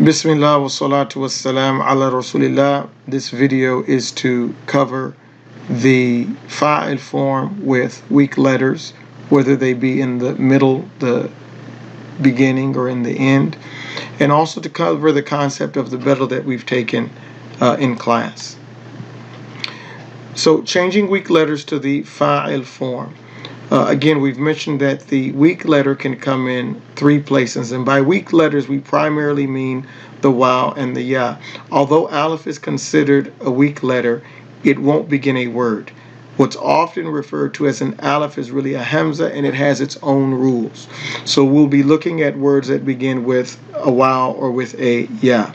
Bismillah wa salatu wa salam ala Rasulillah. This video is to cover the fa'il form with weak letters, whether they be in the middle, the beginning, or in the end, and also to cover the concept of the bedel that we've taken in class. So changing weak letters to the fa'il form. Again, we've mentioned that the weak letter can come in three places, and by weak letters we primarily mean the waw and the ya. Although aleph is considered a weak letter, it won't begin a word. What's often referred to as an aleph is really a hamza, and it has its own rules. So we'll be looking at words that begin with a waw or with a ya.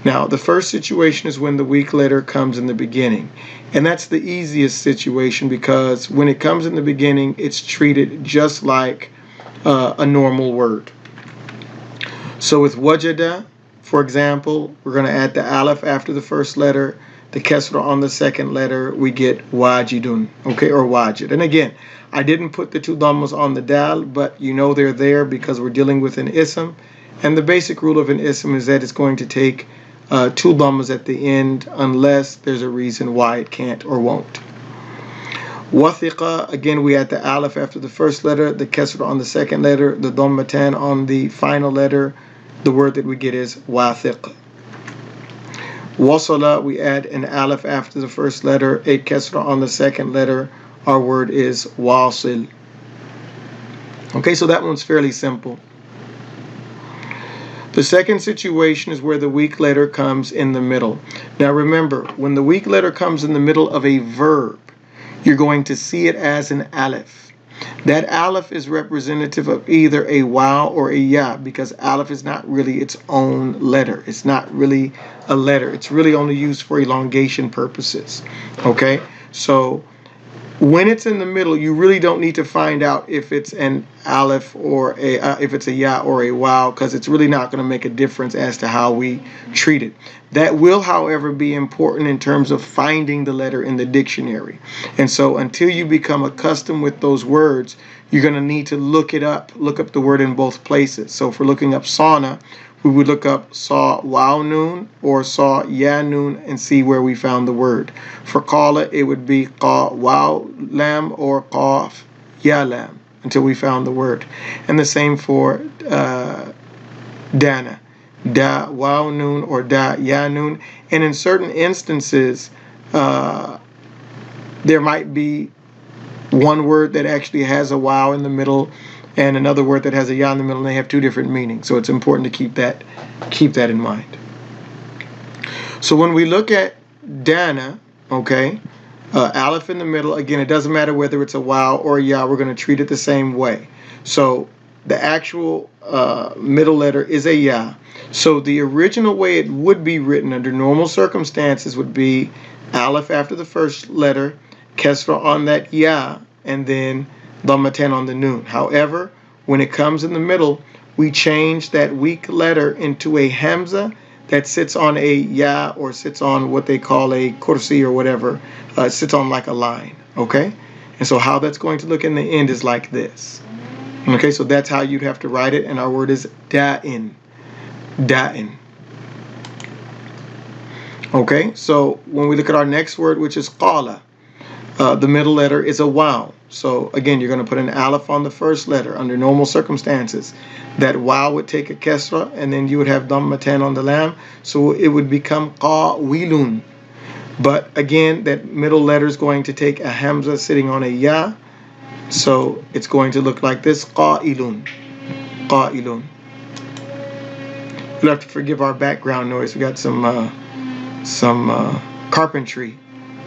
Now, the first situation is when the weak letter comes in the beginning. And that's the easiest situation because when it comes in the beginning, it's treated just like a normal word. So with wajada, for example, we're going to add the aleph after the first letter, the kesra on the second letter, we get wajidun, okay, or wajid. And again, I didn't put the two dhammas on the dal, but you know they're there because we're dealing with an ism. And the basic rule of an ism is that it's going to take two dhammas at the end unless there's a reason why it can't or won't. Wathiqa, again we add the aleph after the first letter, the kesra on the second letter, the dhammatan on the final letter. The word that we get is wathiq. Wasala, we add an aleph after the first letter, a kesra on the second letter. Our word is wasil. Okay, so that one's fairly simple. The second situation is where the weak letter comes in the middle. Now remember, when the weak letter comes in the middle of a verb, you're going to see it as an aleph. That aleph is representative of either a waw or a ya, because aleph is not really its own letter. It's not really a letter. It's really only used for elongation purposes. Okay? So when it's in the middle, you really don't need to find out if it's an aleph or if it's a ya or a waw, because it's really not going to make a difference as to how we treat it. That will, however, be important in terms of finding the letter in the dictionary. And so until you become accustomed with those words, you're going to need to look up the word in both places. So if we're looking up sauna, we would look up saw waw noon or saw ya noon and see where we found the word. For qala, it would be qa waw lam or qaf ya lam until we found the word. And the same for dana, da waw noon or da ya noon. And in certain instances, there might be one word that actually has a waw in the middle and another word that has a ya in the middle, and they have two different meanings. So it's important to keep that in mind. So when we look at dana, okay, aleph in the middle, again, it doesn't matter whether it's a waw or a ya, we're going to treat it the same way. So the actual middle letter is a ya. So the original way it would be written under normal circumstances would be aleph after the first letter, kesra on that ya, and then dhammatan on the noon. However, when it comes in the middle, we change that weak letter into a hamza that sits on a ya or sits on what they call a kursi or whatever. It sits on like a line, okay? And so how that's going to look in the end is like this. Okay, so that's how you'd have to write it, and our word is da'in. Da'in. Okay, so when we look at our next word, which is qala, the middle letter is a waw. So again, you're going to put an aleph on the first letter under normal circumstances. That waw would take a kesra, and then you would have dhammatan on the lam, so it would become qawilun. But again, that middle letter is going to take a hamza sitting on a ya, so it's going to look like this, qa'ilun. Qa'ilun. You'll have to forgive our background noise. We got some carpentry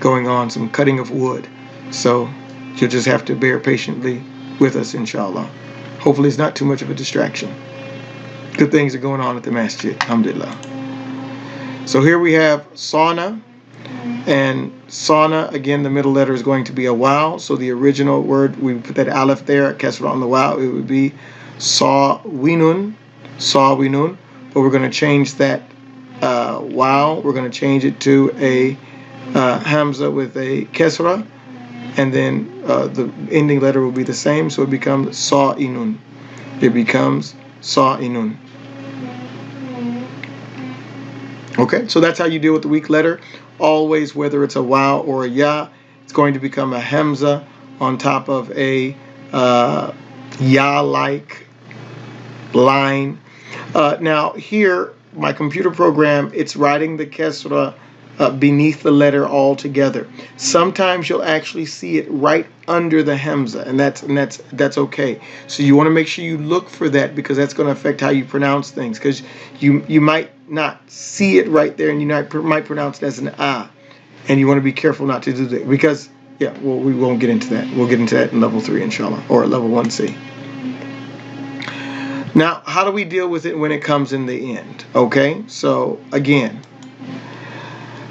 going on, some cutting of wood. So you'll just have to bear patiently with us, inshallah. Hopefully it's not too much of a distraction. Good things are going on at the masjid, alhamdulillah. So here we have sauna, and sauna, again, the middle letter is going to be a waw. So the original word, we put that aleph there, kesra on the waw, it would be sawinun, sawinun. But we're going to change that waw, we're going to change it to a hamza with a kesra, and then the ending letter will be the same, so it becomes sa'inun. It becomes sa'inun. Okay, so that's how you deal with the weak letter. Always, whether it's a waw or a ya, it's going to become a hamza on top of a ya-like line. Now here, my computer program, it's writing the kesra beneath the letter altogether. Sometimes you'll actually see it right under the hamza, and that's okay. So you want to make sure you look for that, because that's going to affect how you pronounce things, because you might not see it right there, and you might pronounce it as an ah, and you want to be careful not to do that, because well, we won't get into that. We'll get into that in level 3 inshallah, or level 1C. Now, how do we deal with it when it comes in the end? Okay, so again,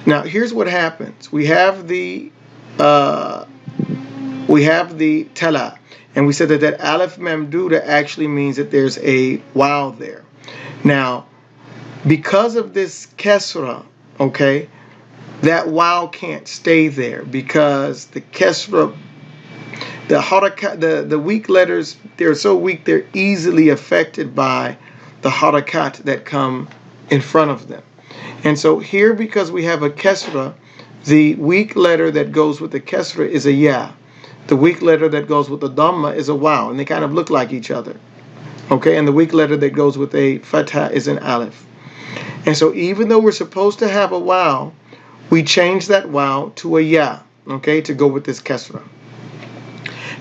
now here's what happens. We have the tala, and we said that alif mamduda actually means that there's a waw there. Now, because of this kesra, okay, that waw can't stay there, because the kesra, the harakat, the weak letters, they're so weak they're easily affected by the harakat that come in front of them. And so here, because we have a kesra, the weak letter that goes with the kesra is a ya. The weak letter that goes with the dhamma is a waw, and they kind of look like each other. Okay, and the weak letter that goes with a fatha is an alif. And so even though we're supposed to have a waw, we change that waw to a ya, okay, to go with this kesra.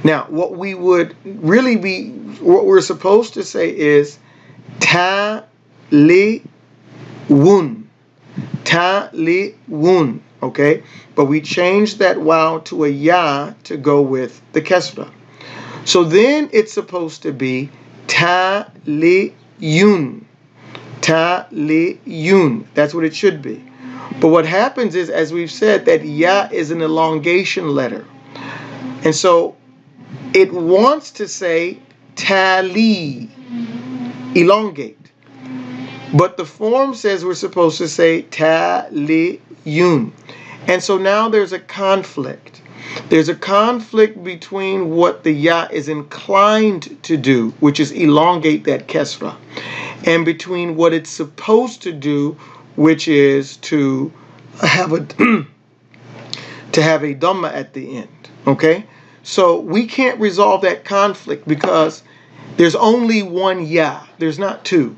Now, what we would really be, what we're supposed to say is ta-li-wun. Ta-li-wun, okay? But we change that waw to a ya to go with the kesra. So then it's supposed to be ta-li-yun. Ta-li-yun. That's what it should be. But what happens is, as we've said, that ya is an elongation letter. And so it wants to say tali, elongate. But the form says we're supposed to say ta-li-yun. And so now there's a conflict. There's a conflict between what the ya is inclined to do, which is elongate that kesra, and between what it's supposed to do, which is to have a dhamma at the end. Okay? So we can't resolve that conflict because there's only one ya. There's not two.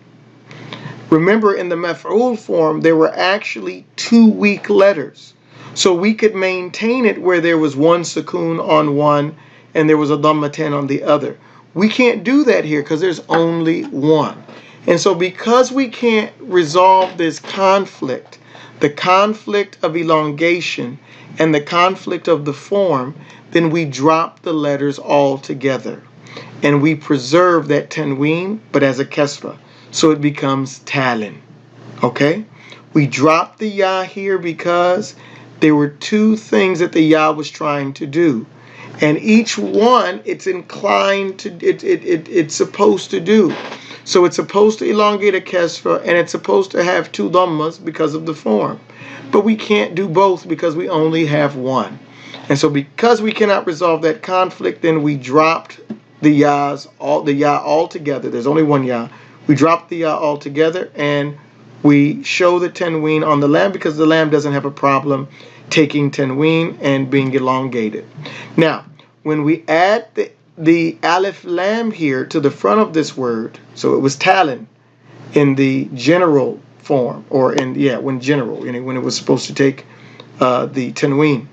Remember, in the maf'ul form, there were actually two weak letters. So we could maintain it where there was one sukoon on one and there was a dhamma 10 on the other. We can't do that here because there's only one. And so because we can't resolve this conflict, the conflict of elongation and the conflict of the form, then we drop the letters all together. And we preserve that tanween, but as a kesra. So it becomes talin. Okay? We drop the ya here because there were two things that the ya was trying to do. And each one, it's inclined to, it's supposed to do. So it's supposed to elongate a kesra, and it's supposed to have two dhammas because of the form. But we can't do both because we only have one. And so because we cannot resolve that conflict, then we dropped the ya all together. There's only one ya. We drop the ya all together, and we show the tanween on the lam because the lam doesn't have a problem taking tanween and being elongated. Now, when we add the alif lam here to the front of this word, so it was talin in the general form, or when it was supposed to take the tanween.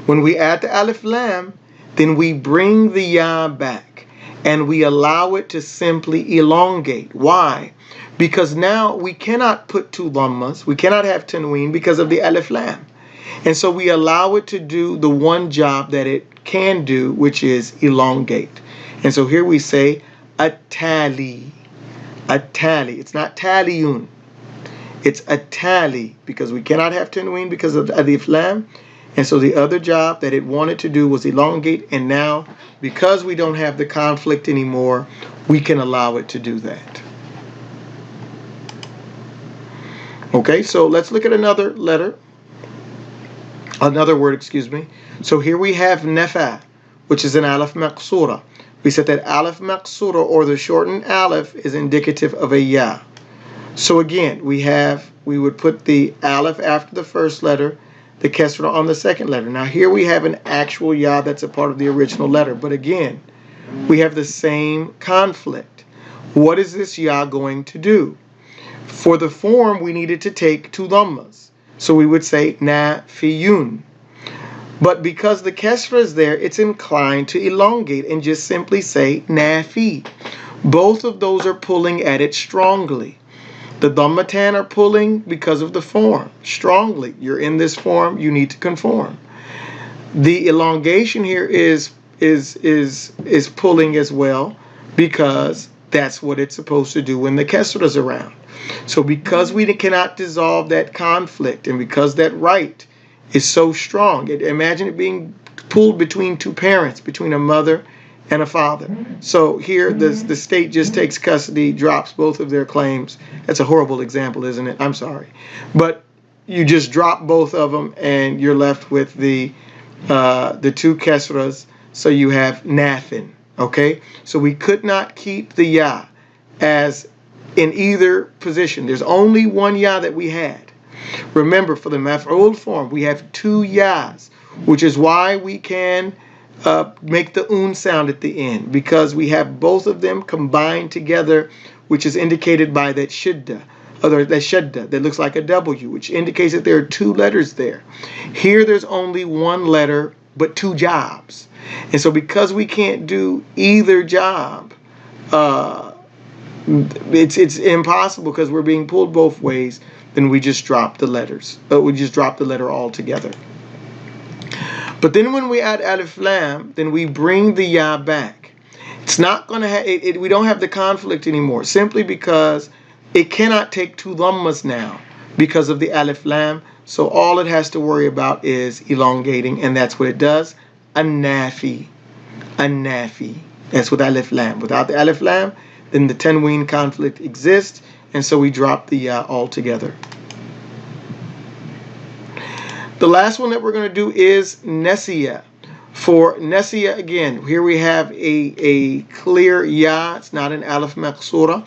When we add the alif lam, then we bring the ya back and we allow it to simply elongate. Why? Because now we cannot put two dhammas, we cannot have tanween because of the alif lam. And so we allow it to do the one job that it can do, which is elongate. And so here we say atali. Atali. It's not taliyun. It's atali because we cannot have tanween because of the alif lam. And so the other job that it wanted to do was elongate. And now, because we don't have the conflict anymore, we can allow it to do that. Okay, so let's look at another word, excuse me. So here we have nafa, which is an alif maqsura. We said that alif maqsura, or the shortened alif, is indicative of a ya. So again, we would put the aleph after the first letter, the kesra on the second letter. Now here we have an actual ya that's a part of the original letter. But again, we have the same conflict. What is this ya going to do? For the form, we needed to take two dhammas. So we would say nafiyun. But because the kesra is there, it's inclined to elongate and just simply say nafi. Both of those are pulling at it strongly. The dhammatan are pulling because of the form strongly. You're in this form, you need to conform. The elongation here is pulling as well, because that's what it's supposed to do when the kesra is around. So because we cannot dissolve that conflict, and because that right is so strong, imagine it being pulled between two parents, between a mother and a father. So here the state just takes custody, drops both of their claims. That's a horrible example, isn't it? I'm sorry. But you just drop both of them and you're left with the two kesras. So you have nafin. Okay? So we could not keep the ya as in either position. There's only one ya that we had. Remember, for the maf'ul form, we have two yas, which is why we can make the un sound at the end, because we have both of them combined together, which is indicated by that shidda, or that shadda that looks like a W, which indicates that there are two letters there. Here there's only one letter, but two jobs. And so because we can't do either job, it's impossible, because we're being pulled both ways. Then we just drop the letters. We just drop the letter altogether. But then when we add alif lam, then we bring the ya back. It's not going to have, we don't have the conflict anymore, simply because it cannot take two dhammas now because of the alif lam. So all it has to worry about is elongating, and that's what it does. An-nafi. An-nafi. That's with alif lam. Without the alif lam, then the tanween conflict exists, and so we drop the ya altogether. The last one that we're going to do is nesiya. For nesiya, again, here we have a clear ya. It's not an alif maqsura,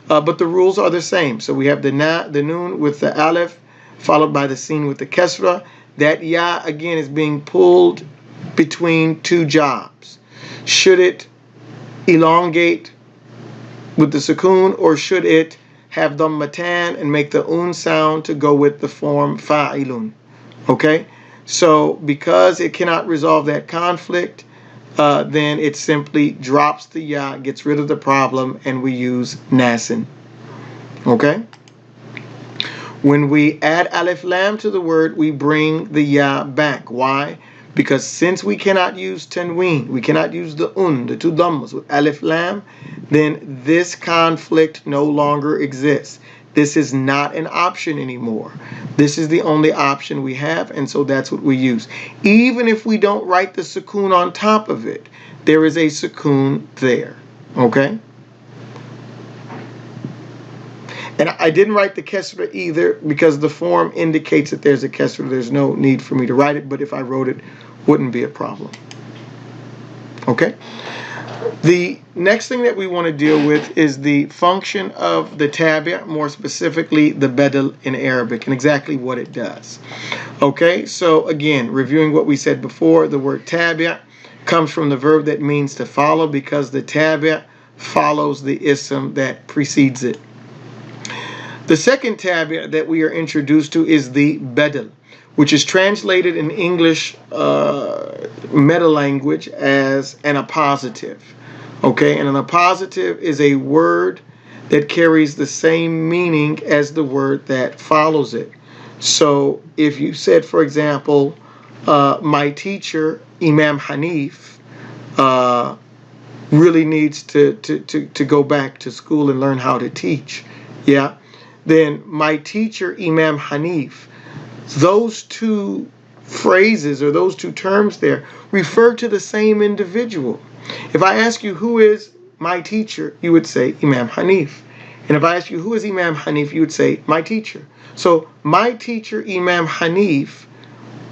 but the rules are the same. So we have the noon with the alif, followed by the sin with the kesra. That ya, again, is being pulled between two jobs. Should it elongate with the sukoon, or should it have dhammatan and make the un sound to go with the form fa'ilun? Okay, so because it cannot resolve that conflict, then it simply drops the ya, gets rid of the problem, and we use nasin. Okay? When we add alif lam to the word, we bring the ya back. Why? Because since we cannot use tanween, we cannot use the the two dhammas with alif lam, then this conflict no longer exists. This is not an option anymore. This is the only option we have, and so that's what we use. Even if we don't write the sukoon on top of it, there is a sukoon there. Okay? And I didn't write the kesra either, because the form indicates that there's a kesra. There's no need for me to write it, but if I wrote it, wouldn't be a problem. Okay? The next thing that we want to deal with is the function of the tabia, more specifically the badal in Arabic, and exactly what it does. Okay, so again, reviewing what we said before, the word tabia comes from the verb that means to follow, because the tabia follows the ism that precedes it. The second tabia that we are introduced to is the badal, which is translated in English meta language as an appositive. Okay, and an appositive is a word that carries the same meaning as the word that follows it. So if you said, for example, my teacher, Imam Hanif, really needs to go back to school and learn how to teach, yeah, then my teacher, Imam Hanif, those two phrases or those two terms there refer to the same individual. If I ask you who is my teacher, you would say Imam Hanif. And if I ask you who is Imam Hanif, you would say my teacher. So my teacher, Imam Hanif,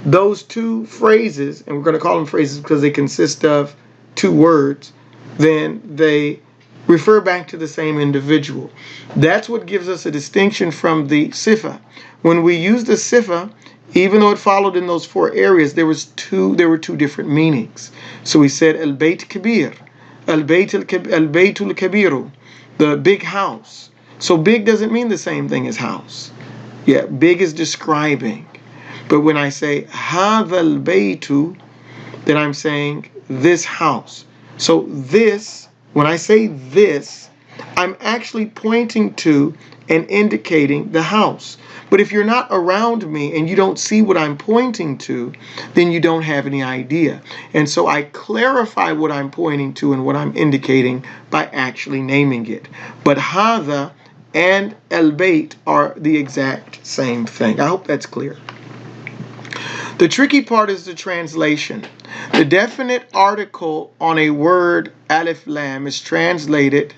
those two phrases, and we're going to call them phrases because they consist of two words, then they refer back to the same individual. That's what gives us a distinction from the sifa. When we use the sifa, even though it followed in those 4 areas, there were two different meanings. So we said al-bayt kabir, al-baytul kabiru, the big house. So big doesn't mean the same thing as house. Yeah, big is describing. But when I say hadha al-baytu, then I'm saying this house. So this, when I say this, I'm actually pointing to and indicating the house. But if you're not around me and you don't see what I'm pointing to, then you don't have any idea. And so I clarify what I'm pointing to and what I'm indicating by actually naming it. But hadha and al-bayt are the exact same thing. I hope that's clear. The tricky part is the translation. The definite article on a word alif lam is translated,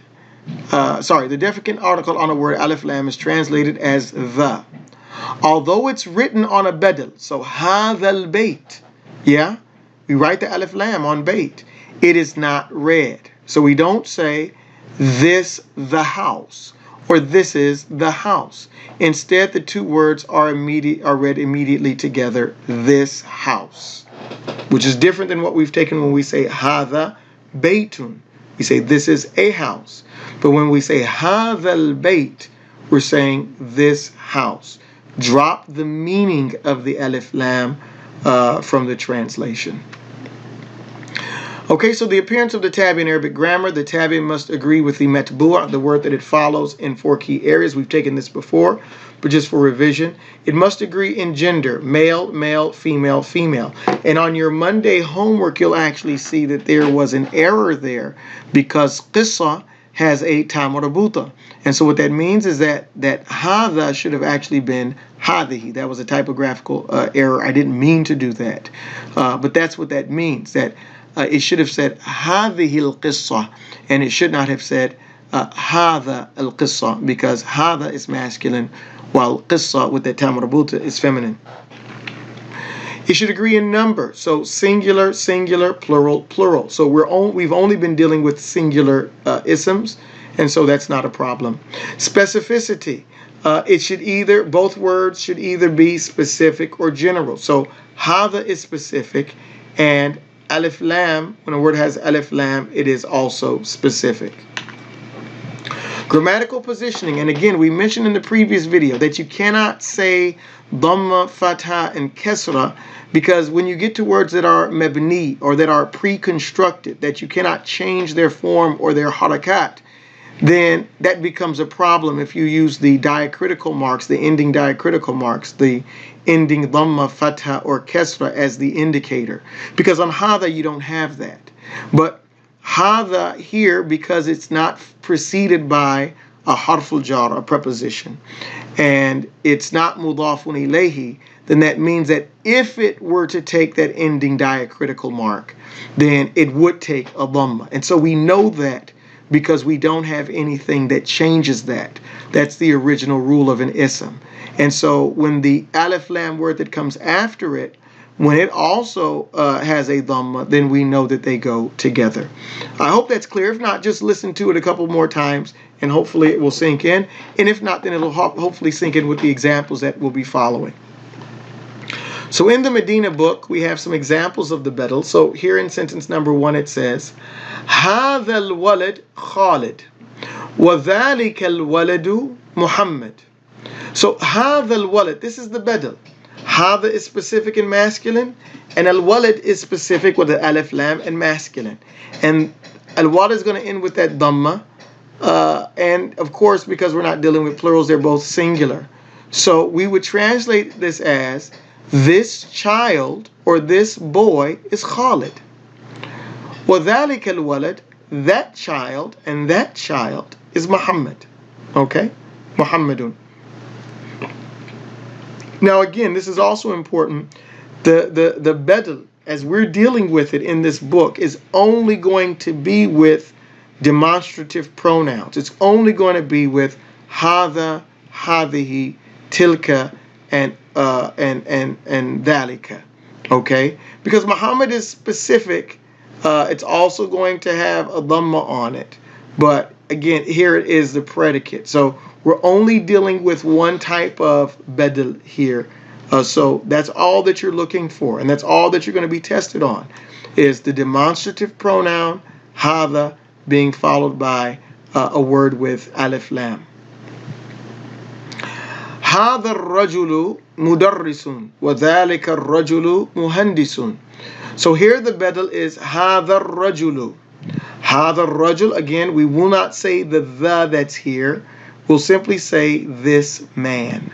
the definite article on a word alif lam is translated as the. Although it's written on a badal, so hadha al-bayt, yeah, we write the alif lam on bayt, it is not read. So we don't say this the house or this is the house. Instead, the 2 words are read immediately together, this house, which is different than what we've taken when we say hadha baytun. We say this is a house. But when we say hadha al-bayt, we're saying this house. Drop the meaning of the alif lam from the translation. Okay, so the appearance of the tabi in Arabic grammar, the tabi must agree with the matbu', the word that it follows, in 4 key areas. We've taken this before, but just for revision. It must agree in gender, male, male, female, female. And on your Monday homework, you'll actually see that there was an error there because qissa has a ta marbuta. And so what that means is that hadha should have actually been hadihi. That was a typographical error. I didn't mean to do that. But that's what that means, that it should have said hadihi al-qissa, and it should not have said hadha al-qissa, because hadha is masculine, while qissa with that ta marbuta is feminine. It should agree in number, so singular, singular, plural, plural. So we've only been dealing with singular isms, and so that's not a problem. Specificity, both words should either be specific or general. So hadha is specific, and alif lam, when a word has alif lam, it is also specific. Grammatical positioning, and again, we mentioned in the previous video that you cannot say dhamma, fatha, and kesra, because when you get to words that are mabni, or that are pre-constructed, that you cannot change their form or their harakat, then that becomes a problem if you use the diacritical marks, the ending diacritical marks, the ending dhamma, fatha, or kesra as the indicator. Because on hadha, you don't have that. But hadha here, because it's not preceded by a harful jar, a preposition, and it's not mudafun ilayhi, then that means that if it were to take that ending diacritical mark, then it would take a dhamma. And so we know that because we don't have anything that changes that. That's the original rule of an ism. And so when the alif lam word that comes after it, when it also has a dhamma, then we know that they go together. I hope that's clear. If not, just listen to it a couple more times and hopefully it will sink in. And if not, then it'll hopefully sink in with the examples that will be following. So in the Medina book, we have some examples of the badal. So here in sentence number 1, it says, هَذَا الْوَلَدْ خَالِدٌ وَذَلِكَ الْوَلَدُ مُحَمَّدٌ. So هَذَا الْوَلَدْ, this is the badal. Hadha is specific and masculine, and al-walad is specific with the alif lam and masculine. And al-walad is going to end with that dhamma. And of course, because we're not dealing with plurals, they're both singular. So we would translate this as, this child or this boy is Khalid. وَذَلِكَ الْوَلَدْ, that child and that child is Muhammad. Okay? Muhammadun. Now again, this is also important. The badal, as we're dealing with it in this book, is only going to be with demonstrative pronouns. It's only going to be with hadha, hadihi, tilka, and dhalika. Okay? Because Muhammad is specific, it's also going to have a dhamma on it. But again, here it is the predicate. So we're only dealing with one type of badal here. So that's all that you're looking for, and that's all that you're going to be tested on, is the demonstrative pronoun hada being followed by a word with alif lam. هذا الرجل مدرس وذلك الرجل مهندس. So here the badal is هذا الرجل. هذا الرجل, again, we will not say the that's here. We'll simply say this man.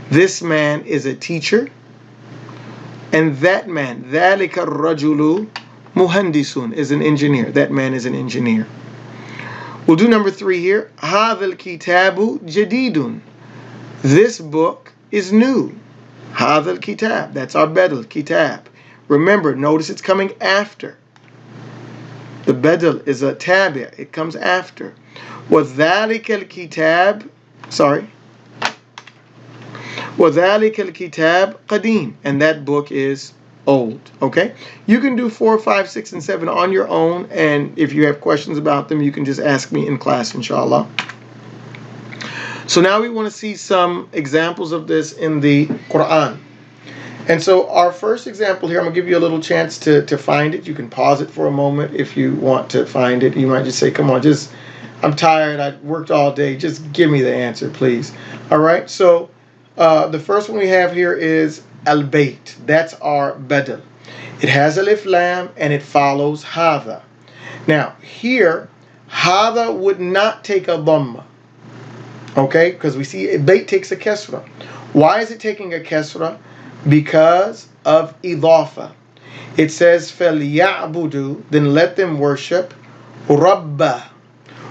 This man is a teacher, and that man, ذلك الرجل مهندس, is an engineer. That man is an engineer. We'll do number 3 here. هذا الكتاب جديد. This book is new. هذا الكتاب. That's our badal, kitab. Remember, notice it's coming after. The badal is a tabi'. It comes after. وذلك الكتاب, وذلك الكتاب قديم. And that book is old. Okay? You can do 4, 5, 6, and 7 on your own. And if you have questions about them, you can just ask me in class, inshallah. So now we want to see some examples of this in the Quran. And so our first example here, I'm going to give you a little chance to find it. You can pause it for a moment if you want to find it. You might just say, come on, I'm tired. I worked all day. Just give me the answer, please. All right. So the first one we have here is al-bayt. That's our badal. It has alif lam and it follows hadha. Now here, hadha would not take a dhamma. Okay, because we see bayt takes a kasra. Why is it taking a kasra? Because of idafa. It says فَلْيَعْبُدُوا, then let them worship رَبَّ.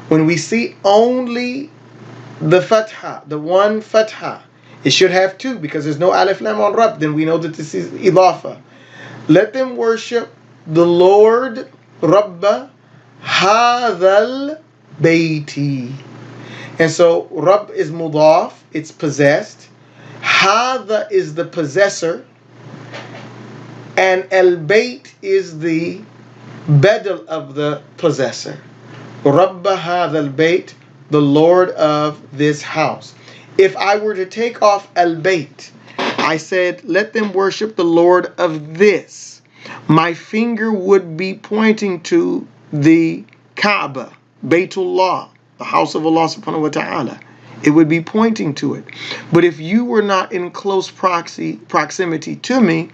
When we see only the fatha, the one fatha, it should have 2 because there's no alif lam on Rabb, then we know that this is idafa. Let them worship the Lord Rabba hadhal bayti. And so Rabb is mudaf, it's possessed. Hadha is the possessor. And al-bayt is the badal of the possessor. Rabba hadha al-bayt, the Lord of this house. If I were to take off al-bayt, I said, let them worship the Lord of this, my finger would be pointing to the Kaaba, Baytullah, the house of Allah subhanahu wa ta'ala. It would be pointing to it. But if you were not in close proximity to me,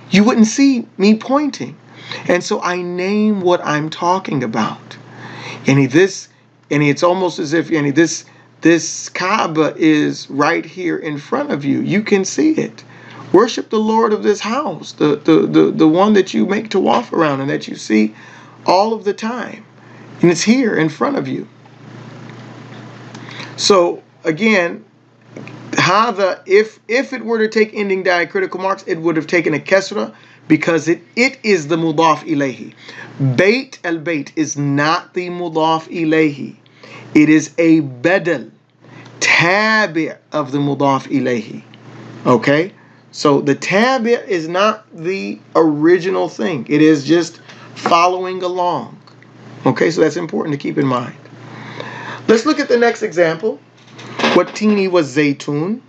you wouldn't see me pointing. And so I name what I'm talking about. And it's almost as if this Kaaba is right here in front of you. You can see it. Worship the Lord of this house, the one that you make tawaf around and that you see all of the time. And it's here in front of you. So again, hadha, if it were to take ending diacritical marks, it would have taken a kasra because it is the mudaf ilayhi. Bayt al-bayt is not the mudaf ilayhi. It is a badal, tabi' of the mudaf ilayhi. Okay? So the tabi' is not the original thing. It is just following along. Okay, so that's important to keep in mind. Let's look at the next example. Wattini was zaytun,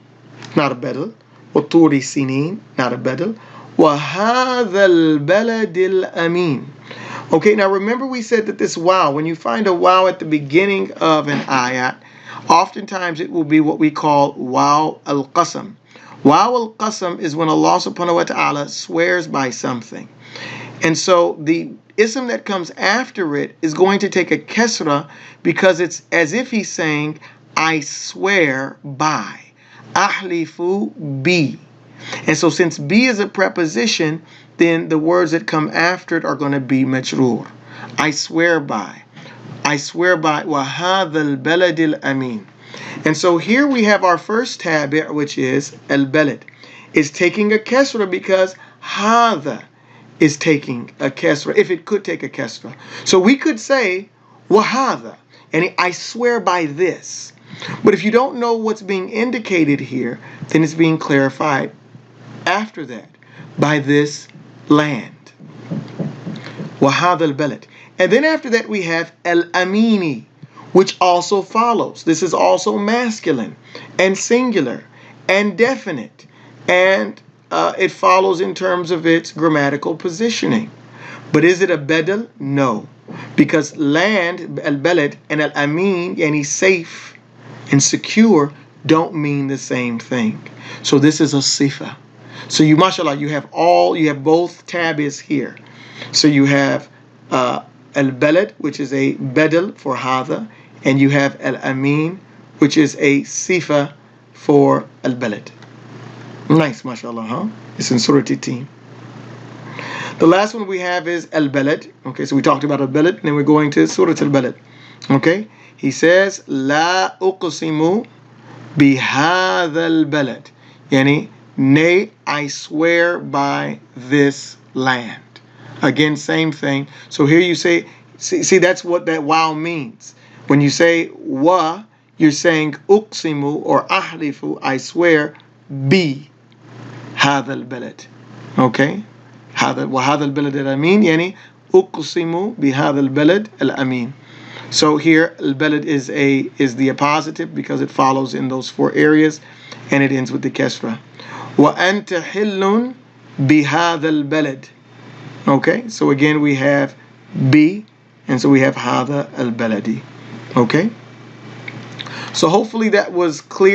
not a badal. Watturi sinin, not a badal. وَهَذَا الْبَلَدِ الْأَمِينَ. Okay, now remember we said that this wow, when you find a wow at the beginning of an ayat, oftentimes it will be what we call wow al-qasam. Wow al-qasam is when Allah subhanahu wa ta'ala swears by something. And so the ism that comes after it is going to take a kasra because it's as if he's saying, I swear by. Ahlifu bi. And so since bi is a preposition, then the words that come after it are going to be majroor. I swear by. I swear by. وَهَذَا الْبَلَدِ الْأَمِينَ. And so here we have our first tabi', which is al-balad. It's taking a kasra because hadha is taking a kasra, if it could take a kasra. So we could say, وَهَذَا, and I swear by this. But if you don't know what's being indicated here, then it's being clarified after that, by this land. وَهَذَا الْبَلَدِ. And then after that we have al-amini, which also follows. This is also masculine and singular and definite, and it follows in terms of its grammatical positioning. But is it a badal? No, because land, al-balad, and al-amin, yani safe and secure, don't mean the same thing. So this is a sifa. So you, mashallah, you have both tabis here. So you have al-balad, which is a badal for hadha, and you have al-amin, which is a sifa for al-balad. Nice, mashallah, huh? It's in Surah At-Tin. The last one we have is al-balad. Okay, so we talked about al-balad, and then we're going to Surah al-balad. Okay, he says, La uqsimu bihadha al-balad. Yani, nay, I swear by this land. Again, same thing. So here you say, see that's what that wow means. When you say wa, you're saying uqsimu or ahlifu, I swear, bi hadha al-balad. Okay? وهذا البلد الأمين يعني أقسم بهذا البلد الأمين. So here البلد is the appositive because it follows in those four areas and it ends with the kasra. وأنت حل بهذا البلد. Okay, so again we have B, and so we have هذا البلد. Okay, so hopefully that was clear.